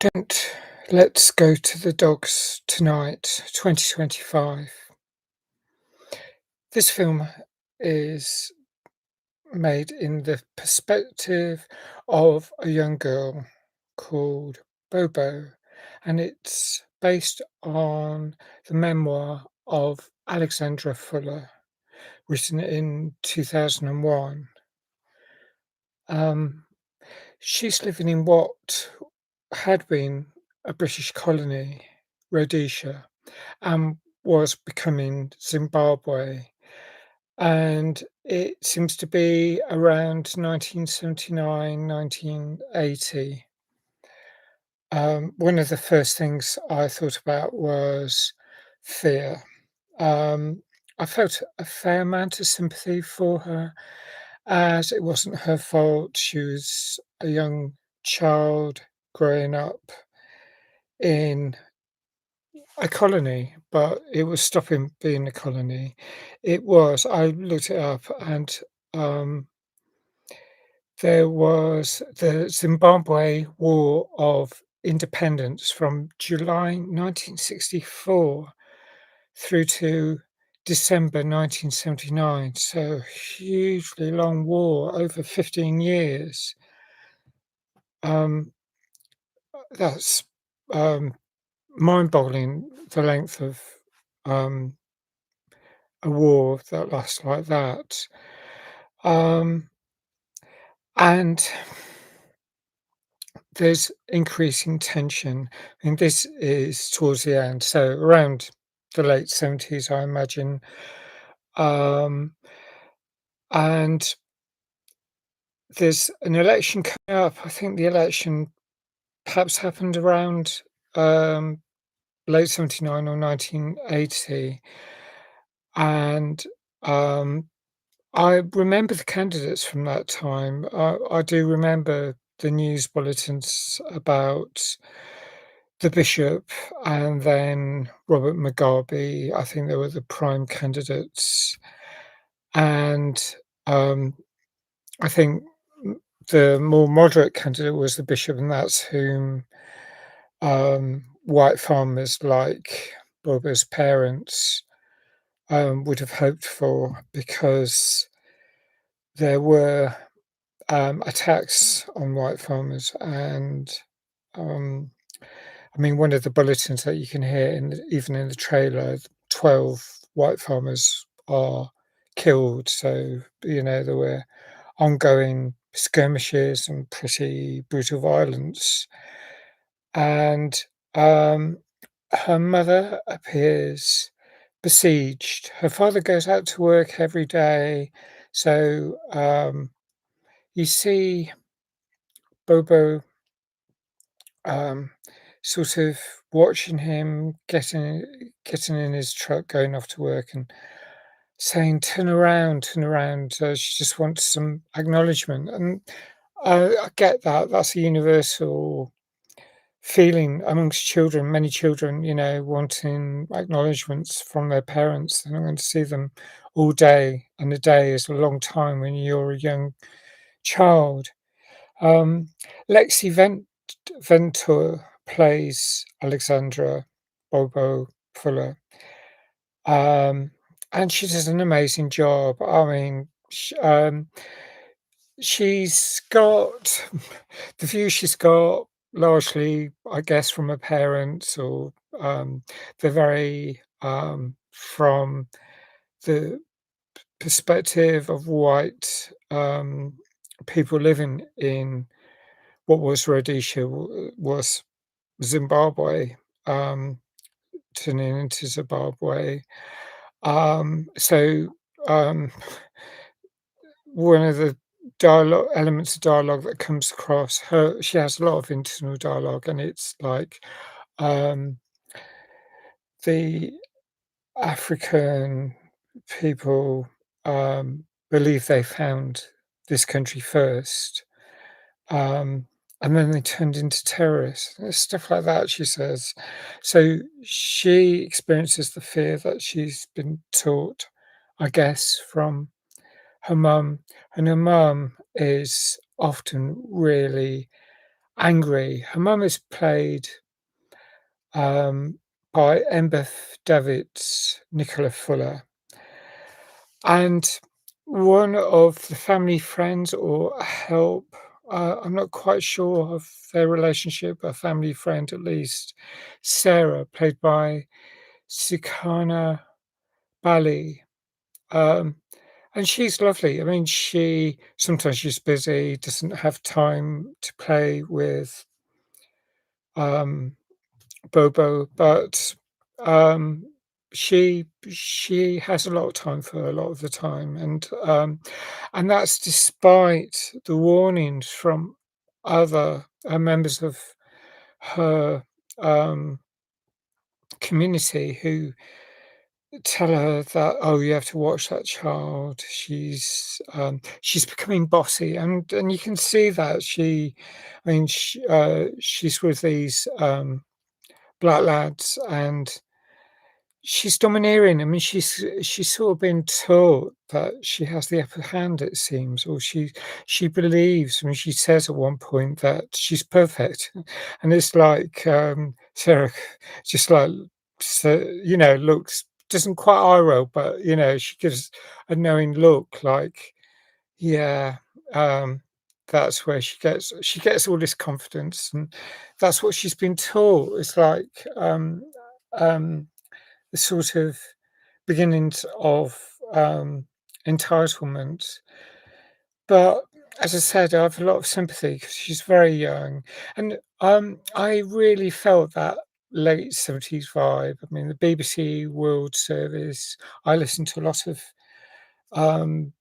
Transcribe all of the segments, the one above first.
Don't Let's Go to the Dogs Tonight, 2025. This film is made in the perspective of a young girl called Bobo, and it's based on the memoir of Alexandra Fuller, written in 2001. Um, she's living in what had been a British colony, Rhodesia, and was becoming Zimbabwe. And it seems to be around 1979, 1980. One of the first things I thought about was fear. Um, I felt a fair amount of sympathy for her, as it wasn't her fault. She was a young child growing up in a colony, but it was stopping being a colony. I looked it up, and um, there was the Zimbabwe War of Independence from July 1964 through to December 1979. So, hugely long war over 15 years. Um, that's um, mind-boggling, the length of um, a war that lasts like that. Um, and there's increasing tension, and this is towards the end, so around the late 70s, I imagine. Um, and there's an election coming up. I think the election perhaps happened around um, late 79 or 1980. And um, I remember the candidates from that time. I do remember the news bulletins about the bishop and then Robert Mugabe. I think they were the prime candidates. And um, I think the more moderate candidate was the bishop, and that's whom white farmers like Bobo's parents would have hoped for, because there were attacks on white farmers, and um, I mean, one of the bulletins that you can hear even in the trailer, 12 white farmers are killed. So, there were ongoing skirmishes and pretty brutal violence. And um, her mother appears besieged. Her father goes out to work every day. So you see Bobo um, sort of watching him getting in his truck, going off to work, and saying, "Turn around, turn around." She just wants some acknowledgement, and I get that. That's a universal feeling amongst children. Many children, wanting acknowledgements from their parents. They're not going to see them all day, and a day is a long time when you're a young child. Um, Lexi Ventur plays Alexandra Bobo Fuller, um, and she does an amazing job. I mean, she's got the view she's got largely, I guess, from her parents, or they're very from the perspective of white people living in what was Rhodesia, was Zimbabwe, um, turning into Zimbabwe. So um, one of the dialogue elements of dialogue that comes across her, she has a lot of internal dialogue, and it's like um, the African people believe they found this country first, um, and then they turned into terrorists, stuff like that, she says. So she experiences the fear that she's been taught, I guess, from her mum, and her mum is often really angry. Her mum is played, um, by Embeth Davidtz, Nicola Fuller, and one of the family friends or help, I'm not quite sure of their relationship, a family friend at least, Sarah, played by Sikana Bali, um, and she's lovely. I mean, she sometimes she's busy, doesn't have time to play with, um, Bobo, but, um, she has a lot of time for her a lot of the time, and that's despite the warnings from other, members of her, um, community who tell her that, "Oh, you have to watch that child. She's becoming bossy," and you can see that I mean, she's with these, black lads, and she's domineering. I mean, she's sort of been taught that she has the upper hand, it seems, or she believes. I mean, she says at one point that she's perfect, and it's like, Sarah just like, so, looks doesn't quite eye roll, but she gives a knowing look, like, yeah, that's where she gets all this confidence, and that's what she's been taught. It's like, um the sort of beginnings of, entitlement. But as I said, I have a lot of sympathy because she's very young, and, I really felt that late '70s vibe. I mean, the BBC World Service, I listened to a lot of,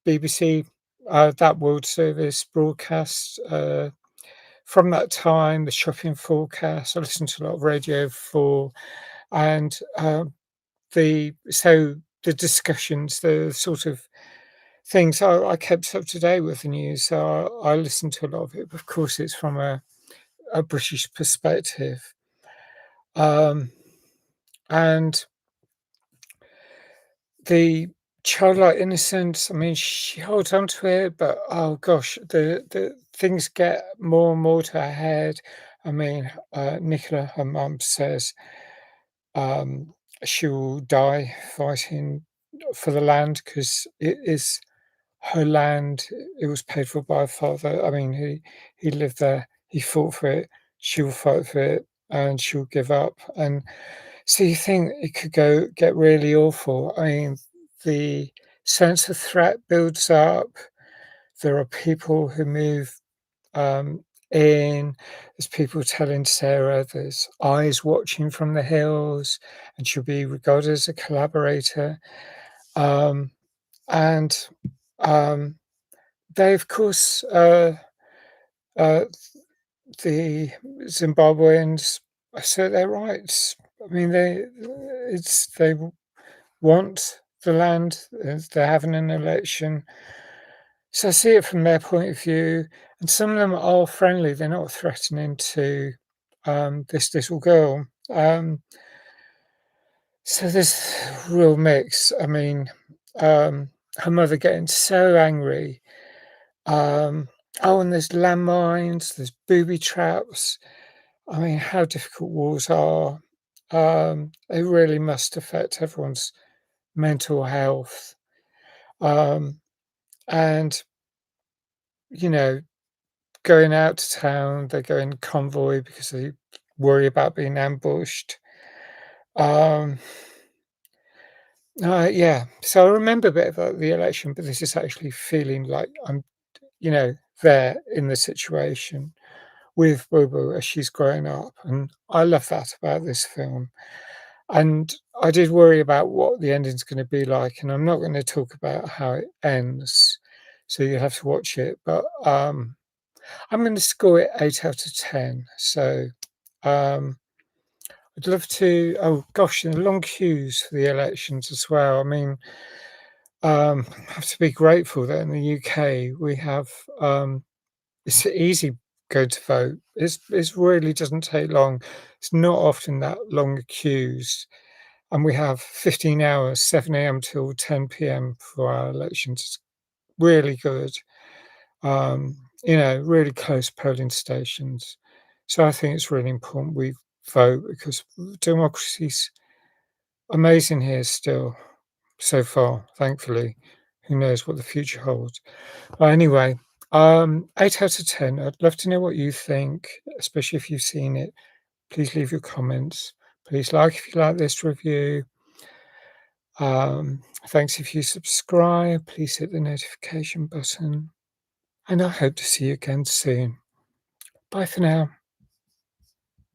BBC, that World Service broadcast, from that time, the shopping forecast. I listened to a lot of Radio 4, and, the discussions, the sort of things I kept up to date with the news, so I listened to a lot of it. Of course, it's from a British perspective, um, and the childlike innocence, I mean, she holds on to it, but, oh gosh, the things get more and more to her head. I mean, Nicola, her mum, says, um, she will die fighting for the land because it is her land. It was paid for by her father. I mean, he lived there, he fought for it, she will fight for it, and she'll give up, and so you think it could get really awful. I mean, the sense of threat builds up. There are people who move, in. There's people telling Sarah there's eyes watching from the hills, and she'll be regarded as a collaborator, um, and, um they, of course, uh, the Zimbabweans assert their rights. I mean, they want the land. They're having an election, so I see it from their point of view. And some of them are friendly. They're not threatening to, this little girl. So there's real mix. I mean, um, her mother getting so angry. Oh, and there's landmines, there's booby traps. I mean, how difficult wars are. They really must affect everyone's mental health. Um, and, you know, going out to town, they go in convoy because they worry about being ambushed. Um, yeah, so I remember a bit about the election, but this is actually feeling like I'm, there in the situation with Bobo as she's growing up, and I love that about this film. And I did worry about what the ending's gonna be like, and I'm not gonna talk about how it ends, so you'll have to watch it, but, I'm gonna score it 8 out of 10. So, um, I'd love to, oh gosh, and long queues for the elections as well. I mean, I have to be grateful that in the UK we have, it's easy going to vote. It's really doesn't take long. It's not often that long queues, and we have 15 hours, 7 a.m. till 10 p.m. for our elections. It's really good. Really close polling stations. So I think it's really important we vote because democracy's amazing here still so far, thankfully. Who knows what the future holds? But anyway, 8 out of 10. I'd love to know what you think, especially if you've seen it. Please leave your comments. Please like if you like this review. Thanks if you subscribe. Please hit the notification button. And I hope to see you again soon. Bye for now.